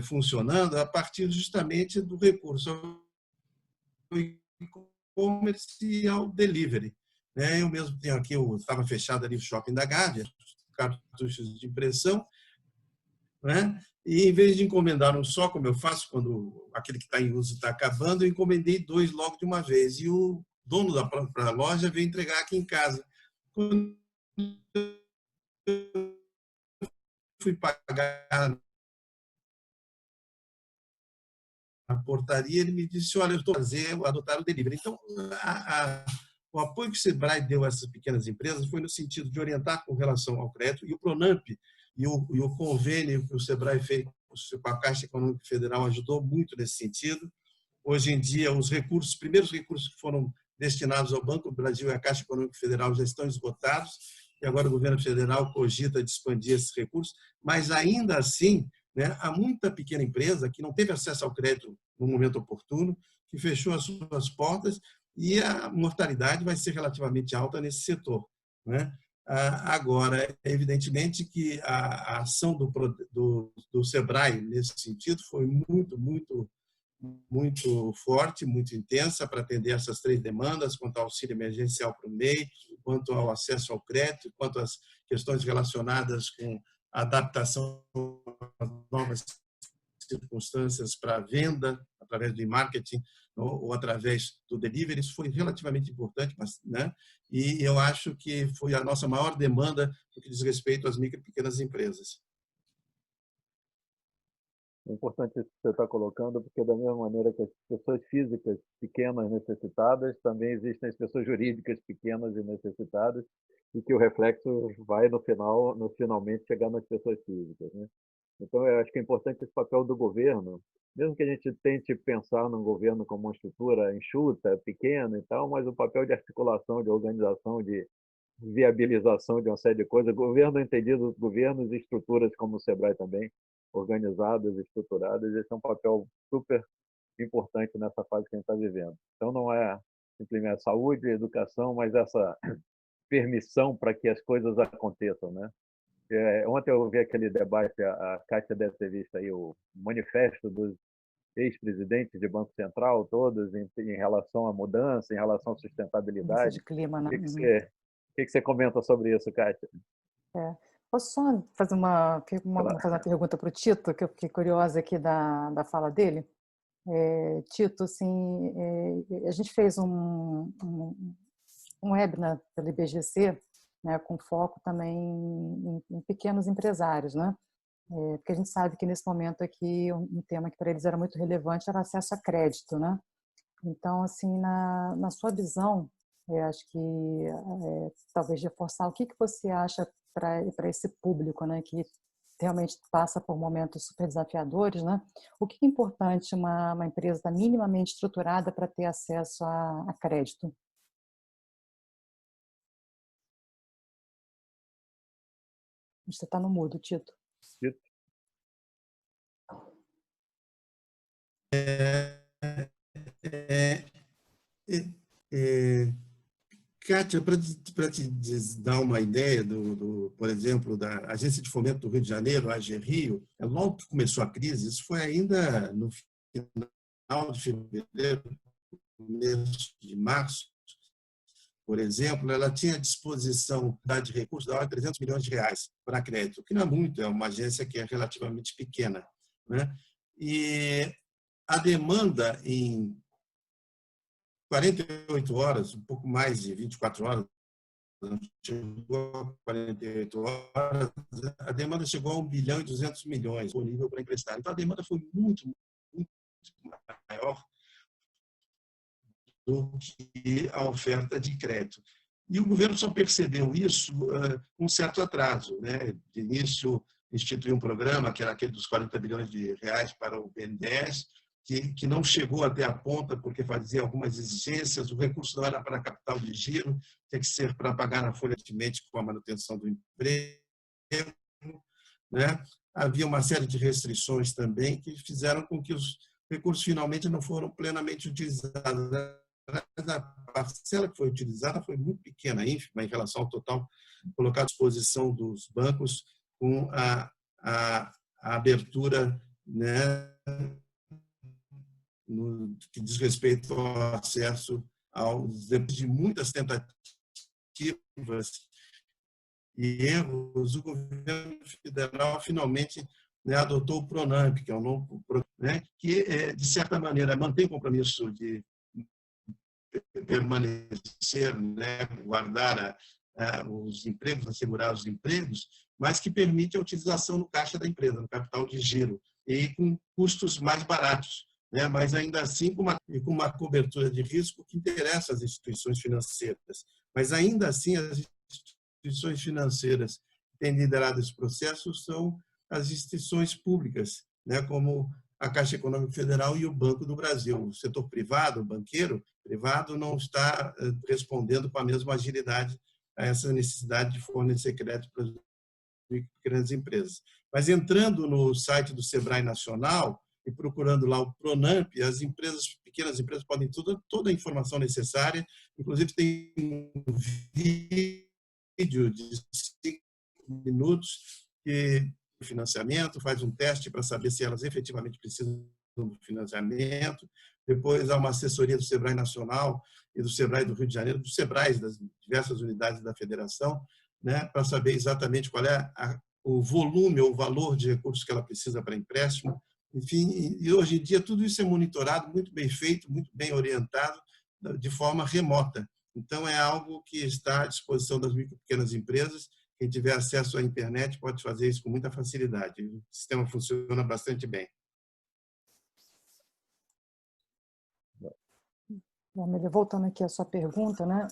funcionando a partir justamente do recurso ao e-commerce e ao delivery. Eu mesmo tenho aqui, estava fechado ali o shopping da Gávea, cartuchos de impressão, né? E em vez de encomendar um só, como eu faço quando aquele que está em uso está acabando, eu encomendei 2 logo de uma vez. E o dono da própria loja veio entregar aqui em casa. Quando eu fui pagar a portaria, ele me disse, olha, eu estou fazendo adotar o delivery. Então, o apoio que o Sebrae deu a essas pequenas empresas foi no sentido de orientar com relação ao crédito, e o Pronamp e o convênio que o Sebrae fez com a Caixa Econômica Federal ajudou muito nesse sentido. Hoje em dia, os primeiros recursos que foram destinados ao Banco do Brasil e à Caixa Econômica Federal já estão esgotados, e agora o governo federal cogita de expandir esses recursos, mas ainda assim, né, há muita pequena empresa que não teve acesso ao crédito no momento oportuno, que fechou as suas portas, e a mortalidade vai ser relativamente alta nesse setor, né? Agora, evidentemente que a ação do Sebrae nesse sentido foi muito forte, muito intensa para atender essas 3 demandas, quanto ao auxílio emergencial para o MEI, quanto ao acesso ao crédito, quanto às questões relacionadas com a adaptação às novas circunstâncias para a venda, através do e-marketing ou através do delivery. Isso foi relativamente importante, né? E eu acho que foi a nossa maior demanda no que diz respeito às micro e pequenas empresas. É importante isso que você está colocando, porque da mesma maneira que as pessoas físicas pequenas necessitadas, também existem as pessoas jurídicas pequenas e necessitadas, e que o reflexo vai finalmente chegar nas pessoas físicas, né? Então, eu acho que é importante esse papel do governo, mesmo que a gente tente pensar no governo como uma estrutura enxuta, pequena e tal, mas o papel de articulação, de organização, de viabilização de uma série de coisas, governo entendido, governos e estruturas como o Sebrae também, organizadas, estruturadas, esse é um papel super importante nessa fase que a gente está vivendo. Então, não é simplesmente saúde, educação, mas essa permissão para que as coisas aconteçam, né? Ontem eu vi aquele debate, a Kátia deve ter visto aí o manifesto dos ex-presidentes de Banco Central, todos em relação à mudança, em relação à sustentabilidade. De clima, né? O que você comenta sobre isso, Kátia? Posso só fazer uma pergunta para o Tito, que eu fiquei curiosa aqui da fala dele? Tito, assim, a gente fez um webinar pelo IBGC, né, com foco também em pequenos empresários, né? Porque a gente sabe que nesse momento aqui um tema que para eles era muito relevante era acesso a crédito, né? Então, assim, na sua visão, acho que talvez reforçar o que você acha para esse público, né, que realmente passa por momentos super desafiadores, né? O que é importante uma empresa estar minimamente estruturada para ter acesso a crédito? Você está no mudo, Tito. Kátia, para te dar uma ideia, por exemplo, da Agência de Fomento do Rio de Janeiro, a AGRIO, logo que começou a crise, isso foi ainda no final de fevereiro, mês de março, por exemplo, ela tinha à disposição de recursos da ordem de 300 milhões de reais para crédito, o que não é muito, é uma agência que é relativamente pequena, né? E a demanda em 48 horas, um pouco mais de 24 horas, chegou a 48 horas, a demanda chegou a 1 bilhão e 200 milhões disponível para emprestar. Então, a demanda foi muito, muito maior do que a oferta de crédito. E o governo só percebeu isso com um certo atraso, né? De início, instituiu um programa, que era aquele dos 40 bilhões de reais para o BNDES, que não chegou até a ponta porque fazia algumas exigências, o recurso não era para capital de giro, tinha que ser para pagar a folha de mente com a manutenção do emprego, né? Havia uma série de restrições também que fizeram com que os recursos finalmente não foram plenamente utilizados. A parcela que foi utilizada foi muito pequena, ínfima, em relação ao total colocado à disposição dos bancos com a abertura, né, no que diz respeito ao acesso aos, depois de muitas tentativas e erros, o governo federal finalmente, né, adotou o PRONAMP, que é um novo, né, que, de certa maneira, mantém o compromisso de permanecer, né, guardar os empregos, assegurar os empregos, mas que permite a utilização no caixa da empresa, no capital de giro, e com custos mais baratos, né, mas ainda assim com uma cobertura de risco que interessa às instituições financeiras. Mas ainda assim, as instituições financeiras que têm liderado esse processo são as instituições públicas, né, como a Caixa Econômica Federal e o Banco do Brasil. O setor privado, o banqueiro privado, não está respondendo com a mesma agilidade a essa necessidade de fornecer crédito para as grandes empresas. Mas entrando no site do Sebrae Nacional e procurando lá o PRONAMP, as empresas, pequenas empresas, podem ter toda a informação necessária, inclusive tem um vídeo de 5 minutos que financiamento, faz um teste para saber se elas efetivamente precisam do financiamento. Depois há uma assessoria do Sebrae Nacional e do Sebrae do Rio de Janeiro, dos Sebrais das diversas unidades da federação, né, para saber exatamente qual é o volume ou o valor de recursos que ela precisa para empréstimo. Enfim, e hoje em dia tudo isso é monitorado, muito bem feito, muito bem orientado, de forma remota. Então, é algo que está à disposição das micro e pequenas empresas. Quem tiver acesso à internet pode fazer isso com muita facilidade. O sistema funciona bastante bem. Voltando aqui à sua pergunta, né?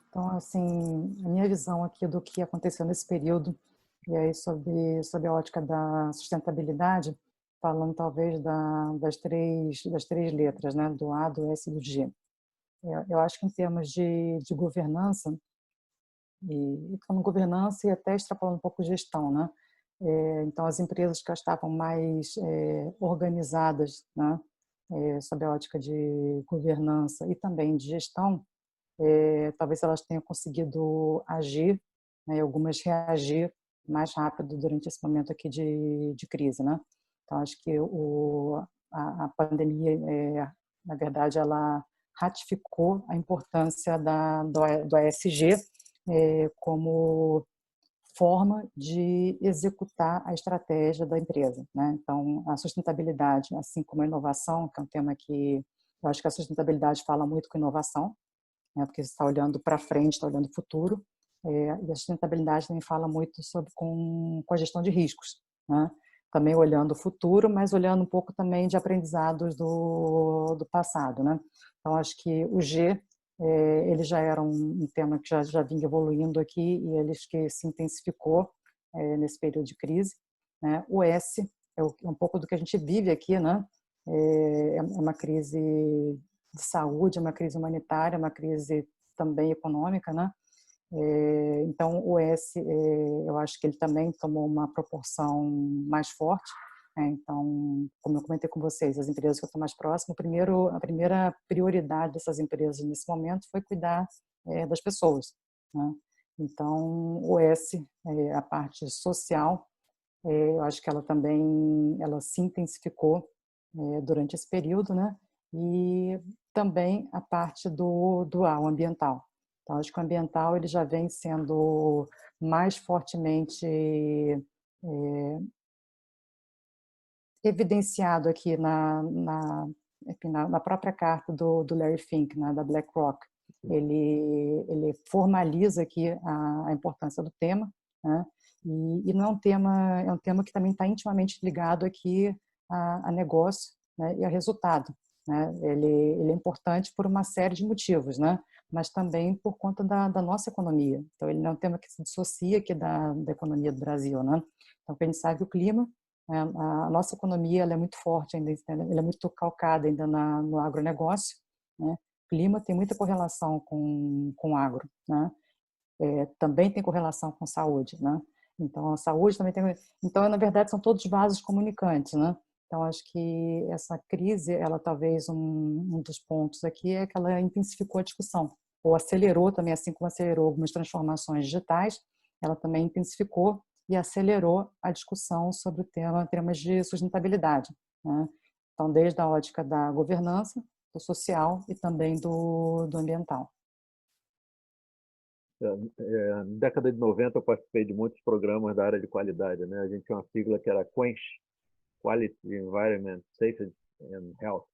Então, assim, a minha visão aqui do que aconteceu nesse período, e aí sob a ótica da sustentabilidade, falando talvez das três letras, né? Do A, do S e do G. Eu acho que em termos de governança, e falando governança e até extrapolando um pouco gestão, né? Então, as empresas que estavam mais organizadas, né? Sob a ótica de governança e também de gestão, talvez elas tenham conseguido agir, né? E algumas reagir mais rápido durante esse momento aqui de crise, né? Então, acho que a pandemia, na verdade, ela ratificou a importância do ESG como forma de executar a estratégia da empresa, né? Então, a sustentabilidade, assim como a inovação, que é um tema que eu acho que a sustentabilidade fala muito com inovação, né? Porque você está olhando para frente, está olhando o futuro, e a sustentabilidade também fala muito com a gestão de riscos, né? Também olhando o futuro, mas olhando um pouco também de aprendizados do passado, né? Então, acho que o G ele já era um tema que já vinha evoluindo aqui e ele que se intensificou nesse período de crise, né? O S é um pouco do que a gente vive aqui, né? É uma crise de saúde, é uma crise humanitária, é uma crise também econômica, né? Então, o S, eu acho que ele também tomou uma proporção mais forte. Então, como eu comentei com vocês, as empresas que eu estou mais próximo, a primeira prioridade dessas empresas nesse momento foi cuidar das pessoas, né? Então, o S, a parte social, eu acho que ela também se intensificou durante esse período, né? E também a parte do o ambiental. Então, acho que o ambiental ele já vem sendo mais fortemente evidenciado aqui enfim, na própria carta do Larry Fink, né, da BlackRock. Ele formaliza aqui a importância do tema, né, e não é um tema que também está intimamente ligado aqui a negócio, né, e a resultado. Né? Ele é importante por uma série de motivos, né, mas também por conta da nossa economia. Então, ele não é um tema que se dissocia aqui da economia do Brasil. Né? Então, a gente sabe que o clima, a nossa economia ela é muito forte ainda, ela é muito calcada ainda no agronegócio, né? Clima tem muita correlação com o agro, né? Também tem correlação com saúde, né? Então a saúde também tem, então na verdade são todos vasos comunicantes, né? Então acho que essa crise, ela talvez um dos pontos aqui é que ela intensificou a discussão, ou acelerou também, assim como acelerou algumas transformações digitais, ela também intensificou e acelerou a discussão sobre o tema, temas de sustentabilidade, né? Então, desde a ótica da governança, do social e também do ambiental. Na década de 90, eu participei de muitos programas da área de qualidade. Né? A gente tinha uma sigla que era QENCH, Quality, Environment, Safety and Health.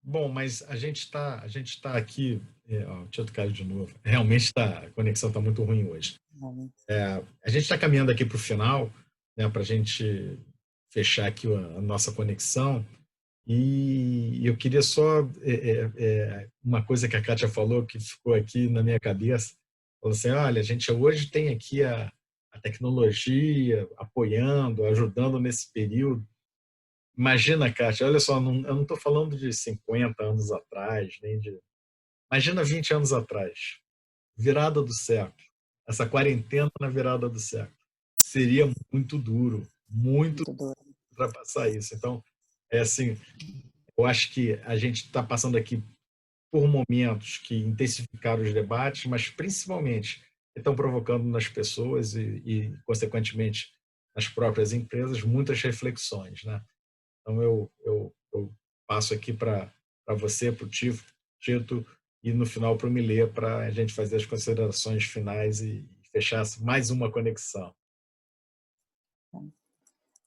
Bom, mas a gente está aqui, deixa eu tocar de novo, realmente a conexão está muito ruim hoje. A gente está caminhando aqui para o final, né, para a gente fechar aqui a nossa conexão, e eu queria só, uma coisa que a Kátia falou que ficou aqui na minha cabeça, falou assim, olha, a gente hoje tem aqui a tecnologia apoiando, ajudando nesse período. Imagina, Kátia, olha só, eu não estou falando de 50 anos atrás, Imagina 20 anos atrás, virada do século, essa quarentena na virada do século. Seria muito duro, muito para passar isso. Então, assim, eu acho que a gente está passando aqui por momentos que intensificaram os debates, mas principalmente estão provocando nas pessoas e consequentemente, nas próprias empresas, muitas reflexões, né? Então, eu passo aqui para você, para o Tito, e no final para o Milê, para a gente fazer as considerações finais e fechar mais uma conexão.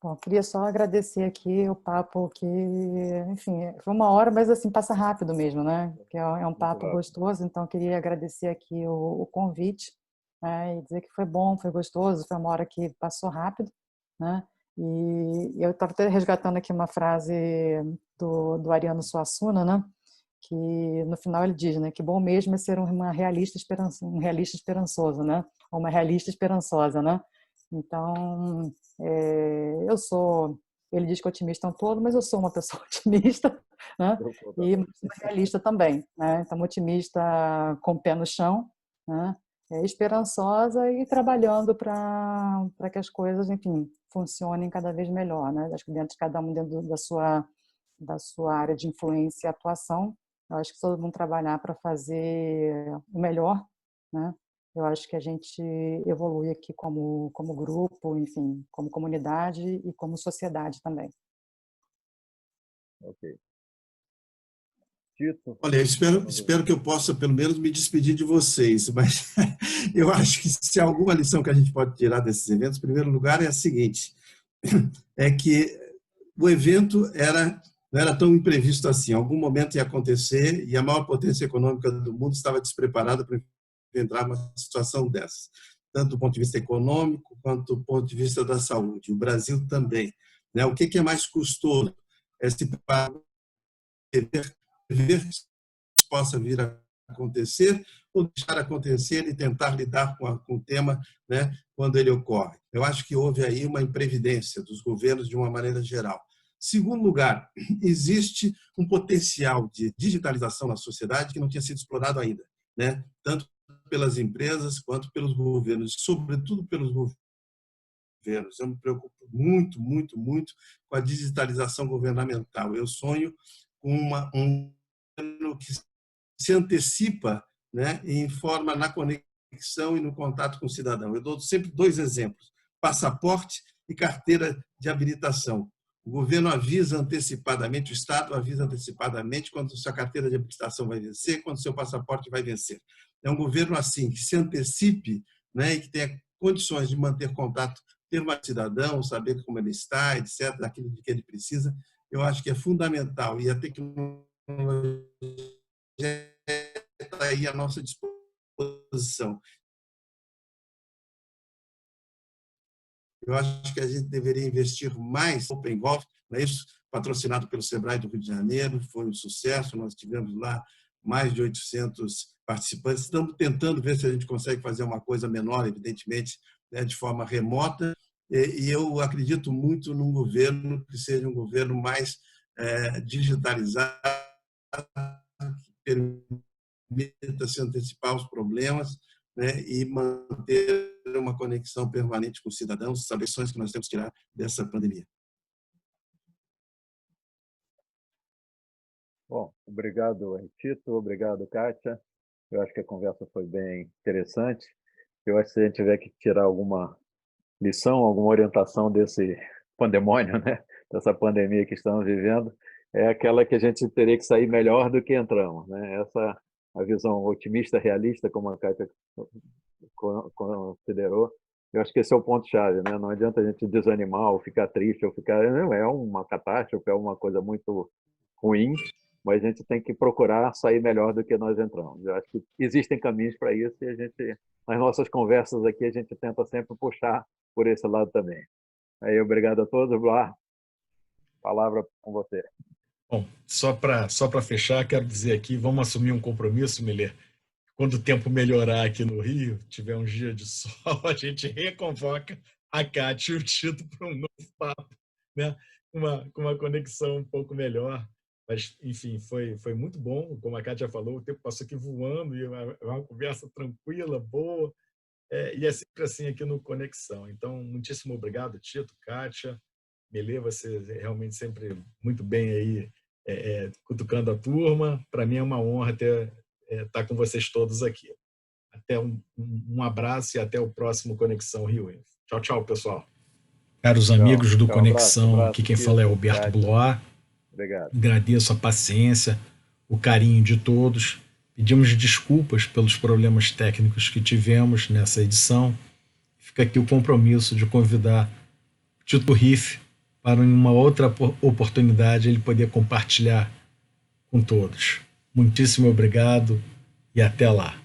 Bom, queria só agradecer aqui o papo que, enfim, foi uma hora, mas assim, passa rápido mesmo, né? Que é um papo gostoso, então queria agradecer aqui o convite, né? E dizer que foi bom, foi gostoso, foi uma hora que passou rápido, né? E eu estava até resgatando aqui uma frase do Ariano Suassuna, né? Que no final ele diz, né? Que bom mesmo é ser um realista esperançoso, né? Ou uma realista esperançosa, né? Então, eu sou, ele diz que otimista é um todo, mas eu sou uma pessoa otimista, né? E realista também, né? Então, otimista com o pé no chão, né? Esperançosa e trabalhando para que as coisas, enfim, funcionem cada vez melhor, né? Acho que cada um dentro da sua área de influência e atuação, eu acho que todo mundo trabalhar para fazer o melhor, né? Eu acho que a gente evolui aqui como grupo, enfim, como comunidade e como sociedade também. Ok. Tito? Olha, eu espero que eu possa, pelo menos, me despedir de vocês, mas eu acho que se há alguma lição que a gente pode tirar desses eventos, em primeiro lugar, é a seguinte, é que o evento não era tão imprevisto assim, em algum momento ia acontecer e a maior potência econômica do mundo estava despreparada para enfrentar uma situação dessa, tanto do ponto de vista econômico quanto do ponto de vista da saúde. O Brasil também. Né? O que é mais custoso? É se prever que possa vir a acontecer ou deixar acontecer e tentar lidar com o tema, né, quando ele ocorre. Eu acho que houve aí uma imprevidência dos governos de uma maneira geral. Segundo lugar, existe um potencial de digitalização na sociedade que não tinha sido explorado ainda, né? Tanto pelas empresas quanto pelos governos, sobretudo pelos governos. Eu me preocupo muito, muito, muito com a digitalização governamental. Eu sonho com um governo que se antecipa, né, e informa na conexão e no contato com o cidadão. Eu dou sempre dois exemplos. Passaporte e carteira de habilitação. O governo avisa antecipadamente, o Estado avisa antecipadamente quando sua carteira de habilitação vai vencer, quando seu passaporte vai vencer. É um governo assim, que se antecipe, né, e que tenha condições de manter contato, ter um cidadão, saber como ele está, etc., daquilo de que ele precisa, eu acho que é fundamental. E a tecnologia está aí à nossa disposição. Eu acho que a gente deveria investir mais no Open Golf, não é isso? Patrocinado pelo Sebrae do Rio de Janeiro, foi um sucesso, nós tivemos lá mais de 800 participantes. Estamos tentando ver se a gente consegue fazer uma coisa menor, evidentemente, né, de forma remota, e eu acredito muito num governo que seja um governo mais digitalizado, que permita se antecipar os problemas, né, e manter uma conexão permanente com os cidadãos, as lições que nós temos que tirar dessa pandemia. Bom, obrigado, Tito, obrigado, Kátia. Eu acho que a conversa foi bem interessante. Eu acho que se a gente tiver que tirar alguma lição, alguma orientação desse pandemônio, né? Dessa pandemia que estamos vivendo, é aquela que a gente teria que sair melhor do que entramos, né? Essa a visão otimista, realista, como a Kátia considerou. Eu acho que esse é o ponto-chave, né? Não adianta a gente desanimar ou ficar triste, ou ficar... Não, é uma catástrofe, é uma coisa muito ruim, mas a gente tem que procurar sair melhor do que nós entramos. Eu acho que existem caminhos para isso e a gente, nas nossas conversas aqui, a gente tenta sempre puxar por esse lado também. Aí, obrigado a todos. Blá, palavra com você. Bom, só para fechar, quero dizer aqui, vamos assumir um compromisso, Miller. Quando o tempo melhorar aqui no Rio, tiver um dia de sol, a gente reconvoca a Kátia e o Tito para um novo papo, né? Com uma conexão um pouco melhor. Mas, enfim, foi muito bom. Como a Kátia falou, o tempo passou aqui voando e uma conversa tranquila, boa. E é sempre assim aqui no Conexão. Então, muitíssimo obrigado, Tito, Kátia. Miller, você realmente sempre muito bem aí, cutucando a turma. Para mim é uma honra estar com vocês todos aqui. Até um abraço e até o próximo Conexão Rio Info. Tchau, tchau, pessoal. Caros amigos do Conexão, aqui quem fala é Alberto Blois. Obrigado. Agradeço a paciência, o carinho de todos. Pedimos desculpas pelos problemas técnicos que tivemos nessa edição. Fica aqui o compromisso de convidar Tito Riff para em uma outra oportunidade ele poder compartilhar com todos. Muitíssimo obrigado e até lá.